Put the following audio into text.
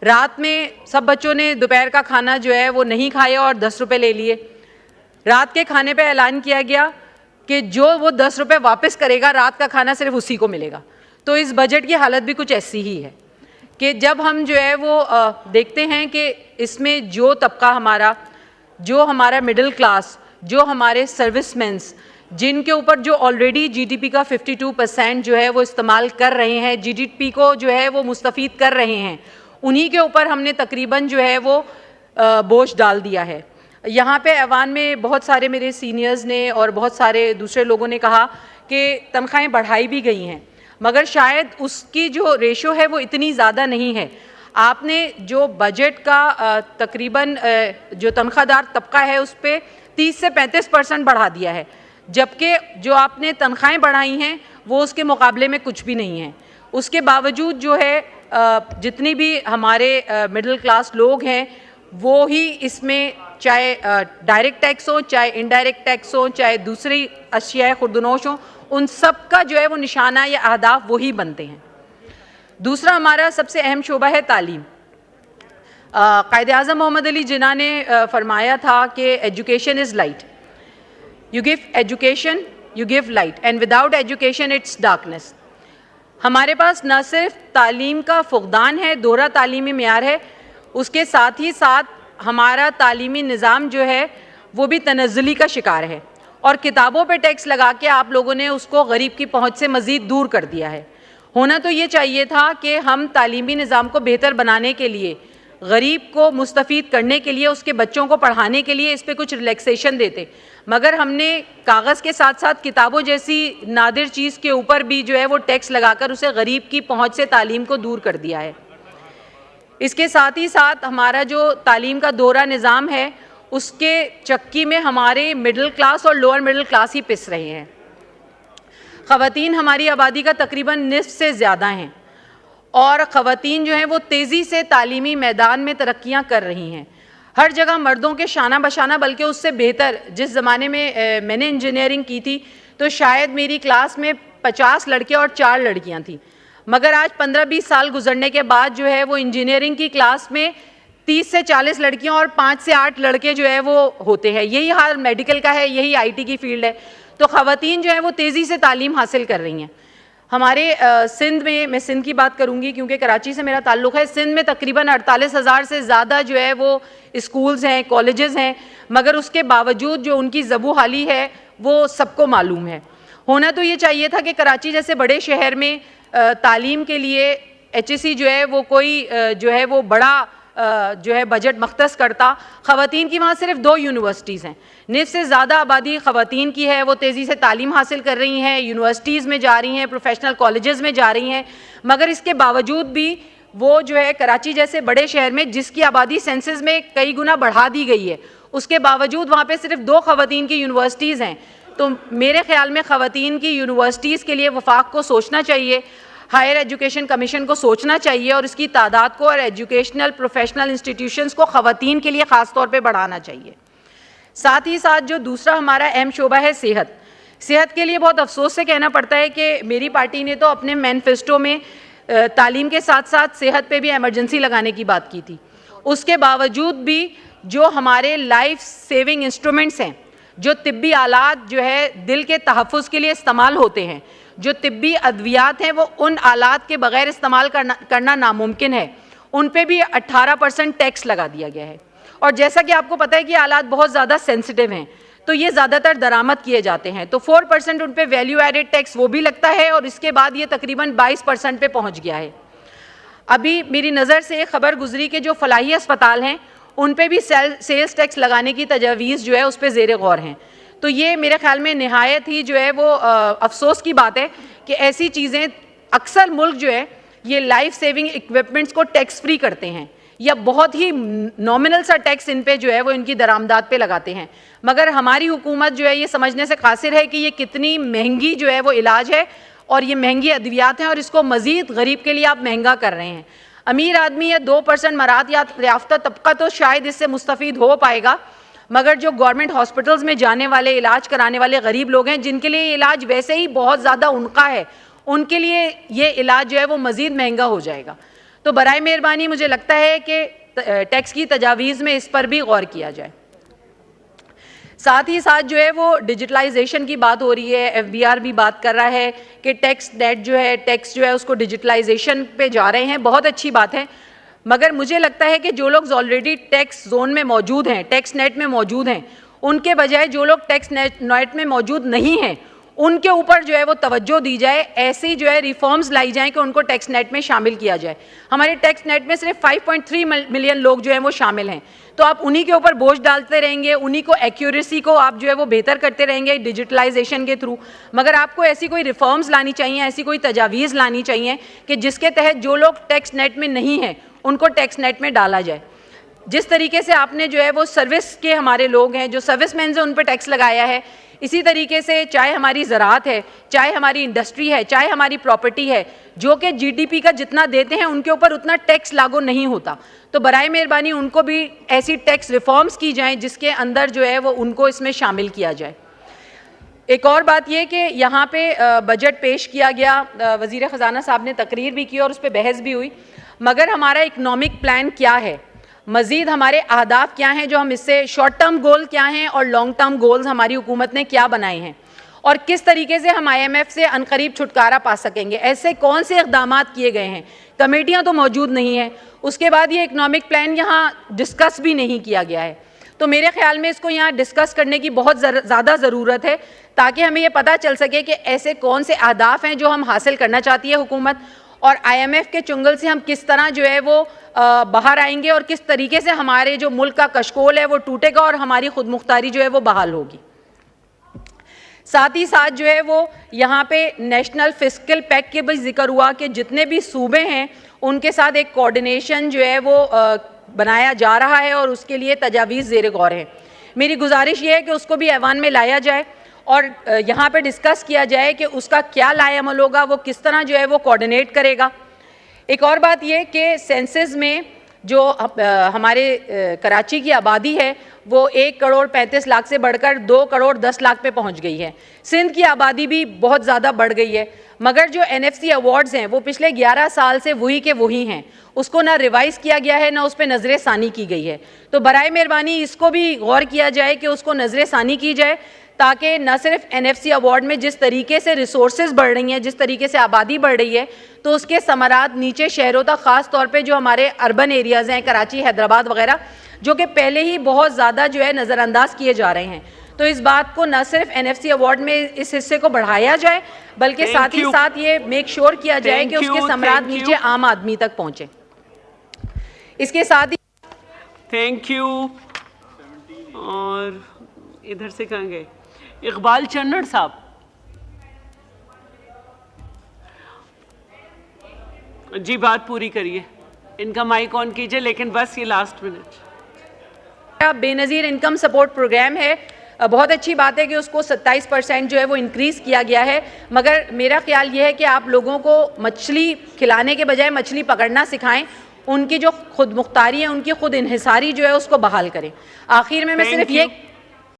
रात में सब बच्चों ने दोपहर का खाना जो है वो नहीं खाया और 10 रुपये ले लिए। रात के खाने पे ऐलान किया गया कि जो वो 10 रुपये वापस करेगा रात का खाना सिर्फ उसी को मिलेगा। तो इस बजट की हालत भी कुछ ऐसी ही है कि जब हम जो है वो देखते हैं कि इसमें जो तबका हमारा, जो हमारा मिडिल क्लास, जो हमारे सर्विसमैन्स, जिनके ऊपर जो ऑलरेडी जीडीपी का 52% जो है वो इस्तेमाल कर रहे हैं, जीडीपी को जो है वो मुस्तफ़ीद कर रहे हैं, उन्हीं के ऊपर हमने तकरीबन जो है वो बोझ डाल दिया है। यहाँ पे ऐवान में बहुत सारे मेरे सीनियर्स ने और बहुत सारे दूसरे लोगों ने कहा कि तनख्वाहें बढ़ाई भी गई हैं, मगर शायद उसकी जो रेशो है वो इतनी ज़्यादा नहीं है। आपने जो बजट का तकरीबन जो तनख्वाहदार तबका है उस पर 30 से 35% बढ़ा दिया है, जबकि जो आपने तनख्वाहें बढ़ाई हैं वो उसके मुकाबले में कुछ भी नहीं है। उसके बावजूद जो है जितनी भी हमारे मिडिल क्लास लोग हैं वो ही इसमें, चाहे डायरेक्ट टैक्स हो, चाहे इनडायरेक्ट टैक्स हो, चाहे दूसरी अशिया खुर्दनोश हो, उन सब का जो है वो निशाना या अहदाफ वही बनते हैं। दूसरा हमारा सबसे अहम शोबा है तालीम। कायद-ए-आज़म मोहम्मद अली जिन्ना ने फरमाया था कि education is light, you give education you give light, and without education it's darkness. हमारे पास न सिर्फ तालीम का फुकदान है, दोहरा तालीमी मेयार है, उसके साथ ही साथ हमारा तालीमी निज़ाम जो है वो भी तनज़्ज़ुली का शिकार है, और किताबों पे टैक्स लगा के आप लोगों ने उसको गरीब की पहुंच से मज़ीद दूर कर दिया है। होना तो ये चाहिए था कि हम तालीमी निज़ाम को बेहतर बनाने के लिए, गरीब को मुस्तफ़ीद करने के लिए, उसके बच्चों को पढ़ाने के लिए इस पर कुछ रिलैक्सेशन देते, मगर हमने कागज़ के साथ साथ किताबों जैसी नादिर चीज़ के ऊपर भी जो है वो टैक्स लगाकर उसे गरीब की पहुँच से तालीम को दूर कर दिया है। इसके साथ ही साथ हमारा जो तालीम का दोहरा निज़ाम है उसके चक्की में हमारे मिडिल क्लास और लोअर मिडिल क्लास ही पिस रहे हैं। ख़वातीन हमारी आबादी का तकरीबन निस्फ से ज़्यादा हैं, और ख़वातीन जो हैं वो तेज़ी से तालीमी मैदान में तरक्कियां कर रही हैं, हर जगह मर्दों के शाना बशाना, बल्कि उससे बेहतर। जिस ज़माने में मैंने इंजीनियरिंग की थी तो शायद मेरी क्लास में 50 लड़के और 4 लड़कियाँ थीं, मगर आज 15-20 साल गुजरने के बाद जो है वो इंजीनियरिंग की क्लास में 30 से 40 लड़कियां और 5 से 8 लड़के जो है वो होते हैं। यही हाल मेडिकल का है, यही आईटी की फील्ड है। तो ख़वातीन जो है वो तेज़ी से तालीम हासिल कर रही हैं। हमारे सिंध में, मैं सिंध की बात करूंगी क्योंकि कराची से मेरा ताल्लुक़ है, सिंध में तकरीबन 48,000 से ज़्यादा जो है वो स्कूल्स हैं, कॉलेजेस हैं, मगर उसके बावजूद जो उनकी ज़बू हाली है वो सबको मालूम है। होना तो ये चाहिए था कि कराची जैसे बड़े शहर में तालीम के लिए HEC जो है वो कोई जो है वो बड़ा जो है बजट मख्तस करता। ख़वातीन की वहाँ सिर्फ 2 यूनिवर्सिटीज़ हैं, निस्फ से ज़्यादा आबादी ख़वातीन की है, वो तेज़ी से तालीम हासिल कर रही हैं, यूनिवर्सिटीज़ में जा रही हैं, प्रोफेशनल कॉलेजेस में जा रही हैं, मगर इसके बावजूद भी वो जो है कराची जैसे बड़े शहर में जिसकी आबादी सेंसस में कई गुना बढ़ा दी गई है, उसके बावजूद वहाँ पर सिर्फ 2 ख़वातीन की यूनिवर्सिटीज़ हैं। तो मेरे ख़्याल में ख़वातीन की यूनिवर्सिटीज़ के लिए वफाक को सोचना चाहिए, हायर एजुकेशन कमीशन को सोचना चाहिए, और इसकी तादाद को और एजुकेशनल प्रोफेशनल इंस्टीट्यूशंस को ख़वातीन के लिए ख़ास तौर पे बढ़ाना चाहिए। साथ ही साथ जो दूसरा हमारा अहम शोबा है सेहत। सेहत के लिए बहुत अफसोस से कहना पड़ता है कि मेरी पार्टी ने तो अपने मैनिफेस्टो में तालीम के साथ साथ सेहत पे भी एमरजेंसी लगाने की बात की थी, उसके बावजूद भी जो हमारे लाइफ सेविंग इंस्ट्रूमेंट्स हैं, जो तिब्बी आलात जो है दिल के तहफ़्फ़ुज़ के लिए इस्तेमाल होते हैं, जो तिब्बी अद्वियात हैं, वो उन आलात के बग़ैर इस्तेमाल करना नामुमकिन है, उन पे भी 18% टैक्स लगा दिया गया है। और जैसा कि आपको पता है कि आलात बहुत ज़्यादा सेंसिटिव हैं, तो ये ज़्यादातर दरामद किए जाते हैं, तो 4% उन पे वैल्यू एडेड टैक्स वो भी लगता है, और इसके बाद ये तकरीबन 22% पे पहुँच गया है। अभी मेरी नज़र से एक ख़बर गुजरी कि जो फलाही अस्पताल हैं उन पे भी सेल्स टैक्स लगाने की तजवीज़ जो है उस पर ज़ेर गौर हैं। तो ये मेरे ख्याल में नहायत ही जो है वो अफसोस की बात है कि ऐसी चीज़ें, अक्सर मुल्क जो है ये लाइफ सेविंग इक्विपमेंट्स को टैक्स फ्री करते हैं या बहुत ही नॉमिनल सा टैक्स इन पे जो है वो इनकी दरामदात पे लगाते हैं, मगर हमारी हुकूमत जो है ये समझने से कासिर है कि ये कितनी महंगी जो है वो इलाज है और ये महंगी अद्वियात हैं, और इसको मज़ीद गरीब के लिए आप महंगा कर रहे हैं। अमीर आदमी या 2% मरात याफ्ता तबका तो शायद इससे मुस्तफ़ीद हो पाएगा, मगर जो गवर्नमेंट हॉस्पिटल्स में जाने वाले, इलाज कराने वाले गरीब लोग हैं, जिनके लिए ये इलाज वैसे ही बहुत ज़्यादा उनका है, उनके लिए ये इलाज जो है वो मज़ीद महंगा हो जाएगा। तो बराए मेहरबानी मुझे लगता है कि टैक्स की तजावीज़ में इस पर भी गौर किया जाए। साथ ही साथ जो है वो डिजिटलाइजेशन की बात हो रही है, FBR भी बात कर रहा है कि टैक्स नेट जो है, टैक्स जो है उसको डिजिटलाइजेशन पे जा रहे हैं, बहुत अच्छी बात है। मगर मुझे लगता है कि जो लोग ऑलरेडी टैक्स जोन में मौजूद हैं, टैक्स नेट में मौजूद हैं, उनके बजाय जो लोग टैक्स नेट में मौजूद नहीं हैं उनके ऊपर जो है वो तवज्जो दी जाए, ऐसी जो है रिफॉर्म्स लाई जाएं कि उनको टैक्स नेट में शामिल किया जाए। हमारे टैक्स नेट में सिर्फ 5.3 मिलियन लोग जो हैं वो शामिल हैं, तो आप उन्हीं के ऊपर बोझ डालते रहेंगे, उन्हीं को एक्यूरेसी को आप जो है वो बेहतर करते रहेंगे डिजिटलाइजेशन के थ्रू। मगर आपको ऐसी कोई रिफॉर्म्स लानी चाहिए, ऐसी कोई तजावीज़ लानी चाहिए कि जिसके तहत जो लोग टैक्स नेट में नहीं हैं उनको टैक्स नेट में डाला जाए। जिस तरीके से आपने जो है वो सर्विस के हमारे लोग हैं जो सर्विसमैन हैं उन पर टैक्स लगाया है, इसी तरीके से चाहे हमारी ज़राअत है, चाहे हमारी इंडस्ट्री है, चाहे हमारी प्रॉपर्टी है, जो कि GDP का जितना देते हैं उनके ऊपर उतना टैक्स लागू नहीं होता। तो बराए मेहरबानी उनको भी ऐसी टैक्स रिफॉर्म्स की जाएं जिसके अंदर जो है वो उनको इसमें शामिल किया जाए। एक और बात ये कि यहाँ पे बजट पेश किया गया, वज़ीर ख़जाना साहब ने तकरीर भी की और उस पर बहस भी हुई, मगर हमारा इकनॉमिक प्लान क्या है, मज़ीद हमारे अहदाफ क्या हैं, जो हम इससे शॉर्ट टर्म गोल क्या हैं और लॉन्ग टर्म गोल्स हमारी हुकूमत ने क्या बनाए हैं, और किस तरीके से हम IMF से अनकरीब छुटकारा पा सकेंगे, ऐसे कौन से इक़दामात किए गए हैं। कमेटियाँ तो मौजूद नहीं हैं, उसके बाद ये इकनॉमिक प्लान यहाँ डिस्कस भी नहीं किया गया है। तो मेरे ख्याल में इसको यहाँ डिस्कस करने की बहुत ज़्यादा ज़रूरत है, ताकि हमें ये पता चल सके कि ऐसे कौन से अहदाफ हैं जो हम हासिल करना चाहती है हुकूमत, और IMF के चुंगल से हम किस तरह जो है वो बाहर आएंगे और किस तरीके से हमारे जो मुल्क का कशकोल है वो टूटेगा और हमारी खुद मुख्तारी जो है वो बहाल होगी। साथ ही साथ जो है वो यहाँ पे नेशनल फिस्कल पैक्ट के भी जिक्र हुआ कि जितने भी सूबे हैं उनके साथ एक कोऑर्डिनेशन जो है वो बनाया जा रहा है और उसके लिए तजावीज़ ज़ेर गौर है। मेरी गुजारिश ये है कि उसको भी ऐवान में लाया जाए और यहाँ पे डिस्कस किया जाए कि उसका क्या लाएअमल होगा, वो किस तरह जो है वो कोऑर्डिनेट करेगा। एक और बात ये कि सेंसस में जो हमारे कराची की आबादी है वो 1,35,00,000 से बढ़कर 2,10,00,000 पे पहुँच गई है। सिंध की आबादी भी बहुत ज़्यादा बढ़ गई है, मगर जो NFC अवार्ड्स हैं वो पिछले 11 साल से वही के वही हैं, उसको ना रिवाइज़ किया गया है, ना उस पर नज़र सानी की गई है। तो बराए मेहरबानी इसको भी गौर किया जाए कि उसको नज़र सानी की जाए, ताकि न सिर्फ NFC अवार्ड में जिस तरीके से रिसोर्सेज बढ़ रही हैं, जिस तरीके से आबादी बढ़ रही है, तो उसके समरात नीचे शहरों तक, ख़ास तौर पे जो हमारे अर्बन एरियाज़ हैं, कराची, हैदराबाद वगैरह, जो कि पहले ही बहुत ज़्यादा जो है नज़रअंदाज किए जा रहे हैं। तो इस बात को न सिर्फ NFC अवार्ड में इस हिस्से को बढ़ाया जाए, बल्कि साथ ही साथ ये मेक श्योर किया जाए कि उसके समरात नीचे आम आदमी तक पहुँचे। इसके साथ ही थैंक यू। और इधर से कहाँ गए? इकबाल चन्नड़ साहब। जी बात पूरी करिए, इनका माइक ऑन कीजिए, लेकिन बस ये last minute. Benazir income support programme है, बहुत अच्छी बात है कि उसको 27% जो है वो इंक्रीज़ किया गया है, मगर मेरा ख्याल ये है कि आप लोगों को मछली खिलाने के बजाय मछली पकड़ना सिखाएं, उनकी जो खुद मुख्तारी है, उनकी खुद इन्हिसारी जो है उसको बहाल करें। आखिर में मैं सिर्फ ये